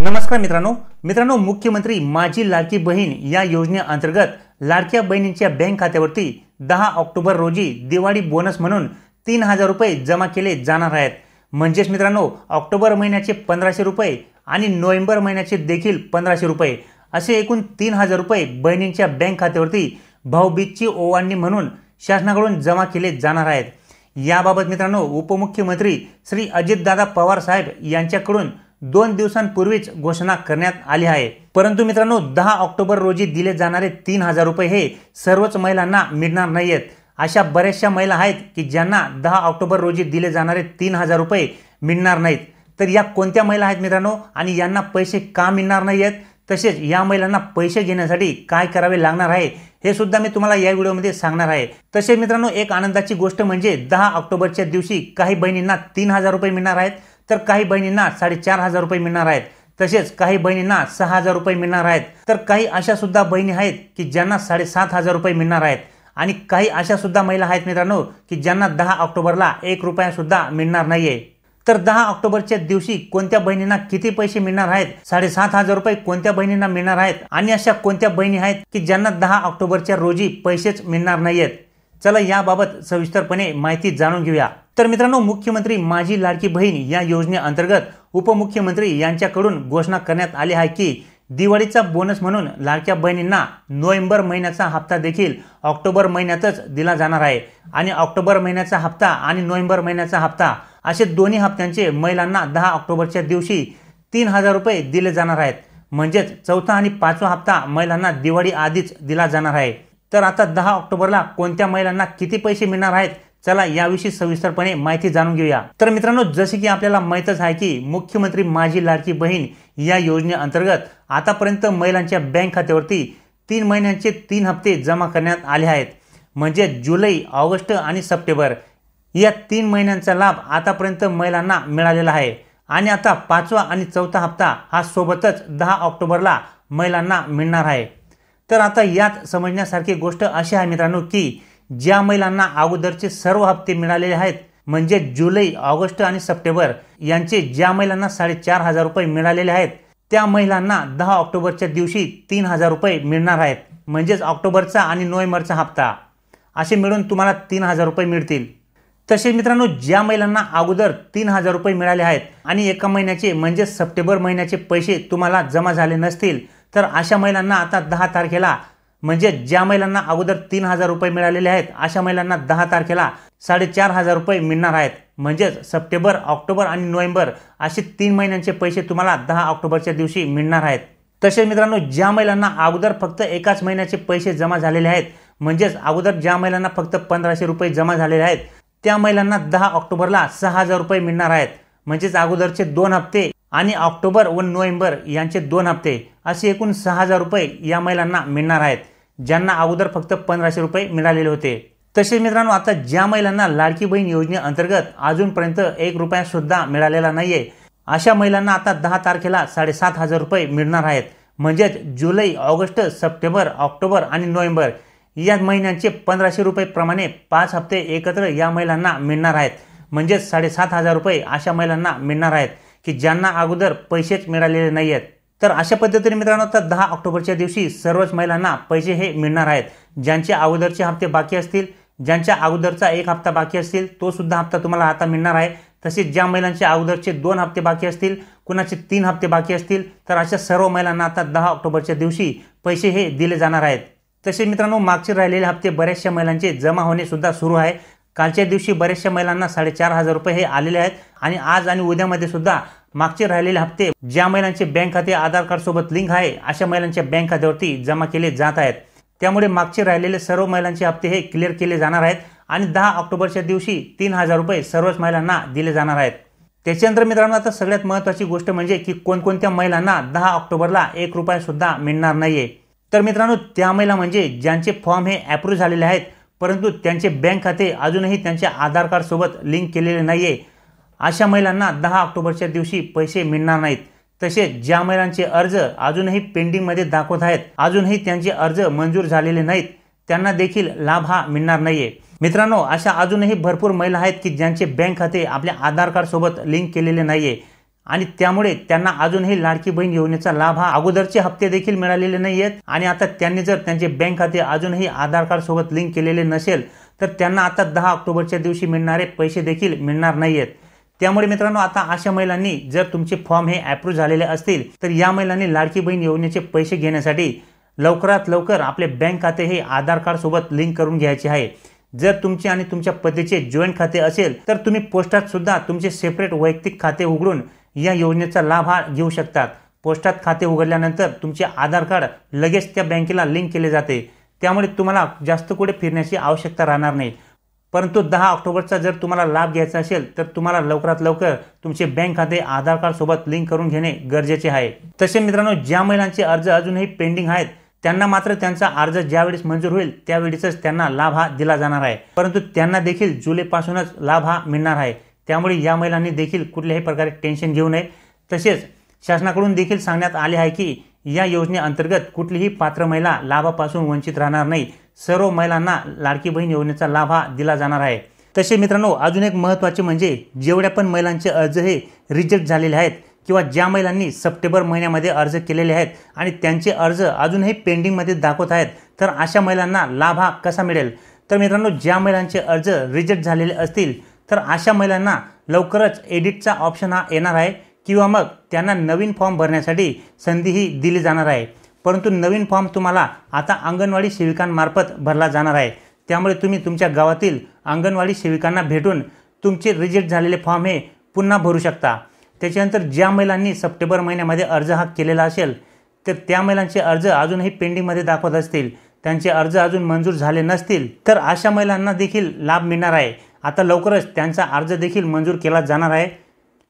नमस्कार मित्रांनो मुख्यमंत्री माझी लाडकी बहीण या योजनेअंतर्गत लाडक्या बहिणींच्या बँक खात्यावरती 10 ऑक्टोबर रोजी दिवाळी बोनस म्हणून 3000 रुपये जमा केले जाणार आहेत। म्हणजेच मित्रांनो ऑक्टोबर महिन्याचे 1500 रुपये आणि नोव्हेंबर महिन्याचे देखील 1500 रुपये असे एकूण 3000 रुपये बहिणींच्या बँक खात्यावरती भाऊबीजची ओवाळणी म्हणून शासनाकडून जमा केले जाणार आहेत। याबाबत मित्रांनो उपमुख्यमंत्री श्री अजितदादा पवार साहेब यांच्याकडून 2 दिवसांपूर्वीच घोषणा करण्यात आली आहे। परंतु मित्रांनो 10 ऑक्टोबर रोजी दिले जाणारे 3000 रुपये हे सर्वच महिलांना मिळणार नाहीत। अशा बऱ्याचशा महिला आहेत की ज्यांना 10 ऑक्टोबर रोजी दिले जाणारे 3000 रुपये मिळणार नाहीत। तर या कोणत्या महिला आहेत मित्रांनो आणि यांना पैसे का मिळणार नाहीत, तसेच या महिलांना पैसे घेण्यासाठी काय करावे लागणार आहे हे सुद्धा मी तुम्हाला या व्हिडिओमध्ये सांगणार आहे। तसेच मित्रांनो एक आनंदाची गोष्ट म्हणजे 10 ऑक्टोबरच्या दिवशी काही बहिणींना 3000 रुपये मिळणार आहेत, तर काही बहिणींना 4500 रुपये मिळणार आहेत, तसेच काही बहिणींना 6000 रुपये मिळणार आहेत, तर काही अशा सुद्धा बहिणी आहेत की ज्यांना 7500 रुपये मिळणार आहेत आणि काही अशा सुद्धा महिला आहेत मित्रांनो की ज्यांना 10 ऑक्टोबरला 1 रुपया सुद्धा मिळणार नाहीये। तर 10 ऑक्टोबरच्या दिवशी कोणत्या बहिणींना किती पैसे मिळणार आहेत, 7500 रुपये कोणत्या बहिणींना मिळणार आहेत आणि अशा कोणत्या बहिणी आहेत की ज्यांना 10 ऑक्टोबरच्या रोजी पैसेच मिळणार नाहीत। चला याबाबत सविस्तरपणे माहिती जाणून घेऊया। तर मित्रांनो मुख्यमंत्री माझी लाडकी बहीण या योजनेअंतर्गत उपमुख्यमंत्री यांच्याकडून घोषणा करण्यात आली आहे की दिवाळीचा बोनस म्हणून लाडक्या बहिणींना नोव्हेंबर महिन्याचा हप्ता देखील ऑक्टोबर महिन्यातच दिला जाणार आहे आणि ऑक्टोबर महिन्याचा हप्ता आणि नोव्हेंबर महिन्याचा हप्ता असे दोन्ही हप्त्यांचे महिलांना 10 ऑक्टोबरच्या दिवशी 3000 रुपये दिले जाणार आहेत। म्हणजेच चौथा आणि पाचवा हप्ता महिलांना दिवाळी आधीच दिला जाणार आहे। तर आता 10 ऑक्टोबरला कोणत्या महिलांना किती पैसे मिळणार आहेत, चला याविषयी सविस्तरपणे माहिती जाणून घेऊया। तर मित्रांनो जसे की आपल्याला माहितच आहे की मुख्यमंत्री माझी लाडकी बहीण या योजनेअंतर्गत आतापर्यंत महिलांच्या बँक खात्यावरती 3 महिन्यांचे 3 हप्ते जमा करण्यात आले आहेत। म्हणजे जुलै, ऑगस्ट आणि सप्टेंबर या 3 महिन्यांचा लाभ आतापर्यंत महिलांना मिळालेला आहे आणि आता पाचवा आणि चौथा हप्ता हा सोबतच 10 ऑक्टोबरला महिलांना मिळणार आहे। तर आता यात समजण्यासारखी गोष्ट अशी आहे मित्रांनो की ज्या महिलांना अगोदरचे सर्व हप्ते मिळालेले आहेत म्हणजे जुलै, ऑगस्ट आणि सप्टेंबर यांचे ज्या महिलांना 4500 रुपये मिळालेले आहेत त्या महिलांना 10 ऑक्टोबरच्या दिवशी 3000 रुपये मिळणार आहेत। म्हणजेच ऑक्टोबरचा आणि नोव्हेंबरचा हप्ता असे मिळून तुम्हाला 3000 रुपये मिळतील। तसेच मित्रांनो ज्या महिलांना अगोदर 3000 रुपये मिळाले आहेत आणि एका महिन्याचे म्हणजे सप्टेंबर महिन्याचे पैसे तुम्हाला जमा झाले नसतील तर अशा महिलांना आता 10 तारखेला म्हणजे ज्या महिलांना अगोदर 3000 रुपये मिळालेले आहेत अशा महिलांना 10 तारखेला 4500 रुपये मिळणार आहेत। म्हणजेच सप्टेंबर, ऑक्टोबर आणि नोव्हेंबर असे 3 महिन्यांचे पैसे तुम्हाला 10 ऑक्टोबरच्या दिवशी मिळणार आहेत। तसेच मित्रांनो ज्या महिलांना अगोदर फक्त एकाच महिन्याचे पैसे जमा झालेले आहेत म्हणजेच अगोदर ज्या महिलांना फक्त 1500 रुपये जमा झालेले आहेत त्या महिलांना 10 ऑक्टोबरला 6000 रुपये मिळणार आहेत। म्हणजेच अगोदरचे 2 हप्ते आणि ऑक्टोबर व नोव्हेंबर यांचे 2 हप्ते असे एकूण 6000 रुपये या महिलांना मिळणार आहेत ज्यांना अगोदर फक्त 1500 रुपये मिळालेले होते। तसेच मित्रांनो आता ज्या महिलांना लाडकी बहीण योजनेअंतर्गत अजूनपर्यंत 1 रुपया सुद्धा मिळालेला नाहीये अशा महिलांना आता 10 तारखेला 7500 रुपये मिळणार आहेत। म्हणजेच जुलै, ऑगस्ट, सप्टेंबर, ऑक्टोबर आणि नोव्हेंबर या महिन्यांचे 1500 रुपये प्रमाणे 5 हप्ते एकत्र या महिलांना मिळणार आहेत। म्हणजेच 7500 रुपये अशा महिलांना मिळणार आहेत की ज्यांना अगोदर पैसेच मिळालेले नाहीत। तर अशा पद्धतीने मित्रांनो आता 10 ऑक्टोबरच्या दिवशी सर्वच महिलांना पैसे हे मिळणार आहेत। ज्यांचे अगोदरचे हप्ते बाकी असतील, ज्यांच्या अगोदरचा 1 हप्ता बाकी असतील तो सुद्धा हप्ता तुम्हाला आता मिळणार आहे। तसेच ज्या महिलांचे अगोदरचे 2 हप्ते बाकी असतील, कुणाचे 3 हप्ते बाकी असतील तर अशा सर्व महिलांना आता 10 ऑक्टोबरच्या दिवशी पैसे हे दिले जाणार आहेत। तसेच मित्रांनो मागचे राहिलेले हप्ते बऱ्याचशा महिलांचे जमा होणे सुद्धा सुरू आहे। कालच्या दिवशी बऱ्याचशा महिलांना 4500 रुपये हे आलेले आहेत आणि आज आणि उद्यामध्ये सुद्धा मागचे राहिलेले हप्ते ज्या महिलांचे बँक खाते आधार कार्ड सोबत लिंक आहे अशा महिलांच्या बँक खात्यावरती जमा केले जात आहेत। त्यामुळे मागचे राहिलेले सर्व महिलांचे हप्ते हे क्लिअर केले जाणार आहेत आणि 10 ऑक्टोबरच्या दिवशी 3000 रुपये सर्वच महिलांना दिले जाणार आहेत। त्याच्यानंतर मित्रांनो आता सगळ्यात महत्त्वाची गोष्ट म्हणजे की कोणकोणत्या महिलांना 10 ऑक्टोबरला 1 रुपया सुद्धा मिळणार नाहीये। तर मित्रांनो त्या महिला म्हणजे ज्यांचे फॉर्म हे अप्रूव्ह झालेले आहेत परंतु त्यांचे बँक खाते अजूनही त्यांच्या आधार कार्ड सोबत लिंक केलेले नाहीये अशा महिलांना 10 ऑक्टोबरच्या दिवशी पैसे मिळणार नाहीत। तसेच ज्या महिलांचे अर्ज अजूनही पेंडिंगमध्ये दाखवत आहेत, अजूनही त्यांचे अर्ज मंजूर झालेले नाहीत त्यांना देखील लाभ हा मिळणार नाहीये। मित्रांनो अशा अजूनही भरपूर महिला आहेत की ज्यांचे बँक खाते आपल्या आधार कार्ड सोबत लिंक केलेले नाहीये आणि त्यामुळे त्यांना अजूनही लाडकी बहीण योजनेचा लाभ हा अगोदरचे हप्ते देखील मिळालेले नाहीयेत आणि आता त्यांनी जर त्यांचे बँक खाते अजूनही आधार कार्ड सोबत लिंक केलेले नसेल तर त्यांना आता 10 ऑक्टोबरच्या दिवशी मिळणारे पैसे देखील मिळणार नाहीयेत। त्यामुळे मित्रांनो आता अशा महिलांनी जर तुमचे फॉर्म हे अप्रूव्ह झालेले असतील तर या महिलांनी लाडकी बहीण योजनेचे पैसे घेण्यासाठी लवकरात लवकर आपले बँक खाते हे आधार कार्ड सोबत लिंक करून घ्यायचे आहे। जर तुमचे आणि तुमच्या पतीचे जॉईंट खाते असेल तर तुम्ही पोस्टात सुद्धा तुमचे सेपरेट वैयक्तिक खाते उघडून या योजनेचा लाभ हा घेऊ शकतात। पोस्टात खाते उघडल्यानंतर तुमचे आधार कार्ड लगेच त्या बँकेला लिंक केले जाते, त्यामुळे तुम्हाला जास्त कुठे फिरण्याची आवश्यकता राहणार नाही। परंतु 10 ऑक्टोबरचा जर तुम्हाला लाभ घ्यायचा असेल तर तुम्हाला लवकरात लवकर तुमचे बँक खाते आधार कार्ड सोबत लिंक करून घेणे गरजेचे आहे। तसे मित्रांनो, ज्या महिलांचे अर्ज अजूनही पेंडिंग आहेत त्यांना मात्र त्यांचा अर्ज ज्यावेळेस मंजूर होईल त्यावेळेसच त्यांना लाभ हा दिला जाणार आहे, परंतु त्यांना देखील जुलैपासूनच लाभ हा मिळणार आहे। त्यामुळे या महिलांनी देखील कुठल्याही प्रकारे टेन्शन घेऊ नये। तसेच शासनाकडून देखील सांगण्यात आले आहे की या योजनेअंतर्गत कुठलीही पात्र महिला लाभापासून वंचित राहणार नाही। सर्व महिलांना लाडकी बहीण योजनेचा लाभ हा दिला जाणार आहे। तसे मित्रांनो, अजून एक महत्त्वाचे म्हणजे जेवढ्या पण महिलांचे अर्ज हे रिजेक्ट झालेले आहेत किंवा ज्या महिलांनी सप्टेंबर महिन्यामध्ये अर्ज केलेले आहेत आणि त्यांचे अर्ज अजूनही पेंडिंगमध्ये दाखवत आहेत तर अशा महिलांना लाभ हा कसा मिळेल? तर मित्रांनो, ज्या महिलांचे अर्ज रिजेक्ट झालेले असतील तर अशा महिलांना लवकरच एडिटचा ऑप्शन हा येणार आहे किंवा मग त्यांना नवीन फॉर्म भरण्यासाठी संधीही दिली जाणार आहे। परंतु नवीन फॉर्म तुम्हाला आता अंगणवाडी सेविकांमार्फत भरला जाणार आहे। त्यामुळे तुम्ही तुमच्या गावातील अंगणवाडी सेविकांना भेटून तुमचे रिजेक्ट झालेले फॉर्म हे पुन्हा भरू शकता। त्याच्यानंतर ज्या महिलांनी सप्टेंबर महिन्यामध्ये अर्ज हा केलेला असेल तर त्या महिलांचे अर्ज अजूनही पेंडिंगमध्ये दाखवत असतील, त्यांचे अर्ज अजून मंजूर झाले नसतील तर अशा महिलांना देखील लाभ मिळणार आहे। आता लवकरच त्यांचा अर्ज देखील मंजूर केला जाणार आहे।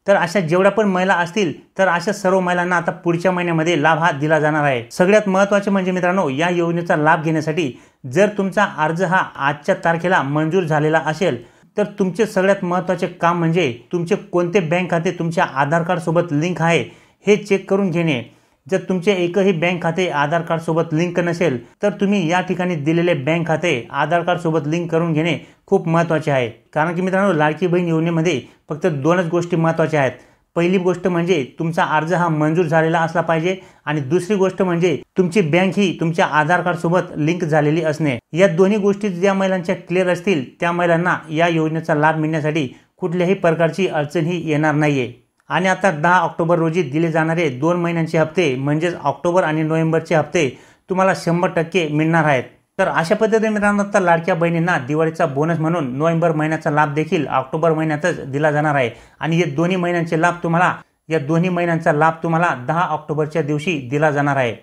तर अशा जेवढ्या पण महिला असतील तर अशा सर्व महिलांना आता पुढच्या महिन्यामध्ये लाभ हा दिला जाणार आहे। सगळ्यात महत्त्वाचे म्हणजे मित्रांनो, या योजनेचा लाभ घेण्यासाठी जर तुमचा अर्ज हा आजच्या तारखेला मंजूर झालेला असेल तर तुमचे सगळ्यात महत्त्वाचे काम म्हणजे तुमचे कोणते बँक खाते तुमच्या आधार कार्ड सोबत लिंक आहे हे चेक करून घेणे। जर तुमचे एकही बँक खाते आधार कार्ड सोबत लिंक नसेल तर तुम्ही या ठिकाणी दिलेले बँक खाते आधार कार्ड सोबत लिंक करून घेणे खूप महत्त्वाचे आहे। कारण की मित्रांनो, लाडकी बहीण योजनेमध्ये फक्त 2च गोष्टी महत्त्वाच्या आहेत। पहिली गोष्ट म्हणजे तुमचा अर्ज हा मंजूर झालेला असला पाहिजे आणि दुसरी गोष्ट म्हणजे तुमची बँक ही तुमच्या आधार कार्ड सोबत लिंक झालेली असणे। या दोन्ही गोष्टी ज्या महिलांच्या क्लिअर असतील त्या महिलांना या योजनेचा लाभ मिळण्यासाठी कुठल्याही प्रकारची अडचण ही येणार नाहीये। आणि आता 10 ऑक्टोबर रोजी दिले जाणारे 2 महिन्यांचे हप्ते म्हणजेच ऑक्टोबर आणि नोव्हेंबरचे हप्ते तुम्हाला 100% मिळणार आहेत। तर अशा पद्धतीने मित्रांनो, आता लाडक्या बहिणींना दिवाळीचा बोनस म्हणून नोव्हेंबर महिन्याचा लाभ देखील ऑक्टोबर महिन्यातच दिला जाणार आहे आणि हे दोन्ही महिन्यांचे लाभ तुम्हाला 10 ऑक्टोबरच्या दिवशी दिला जाणार आहे।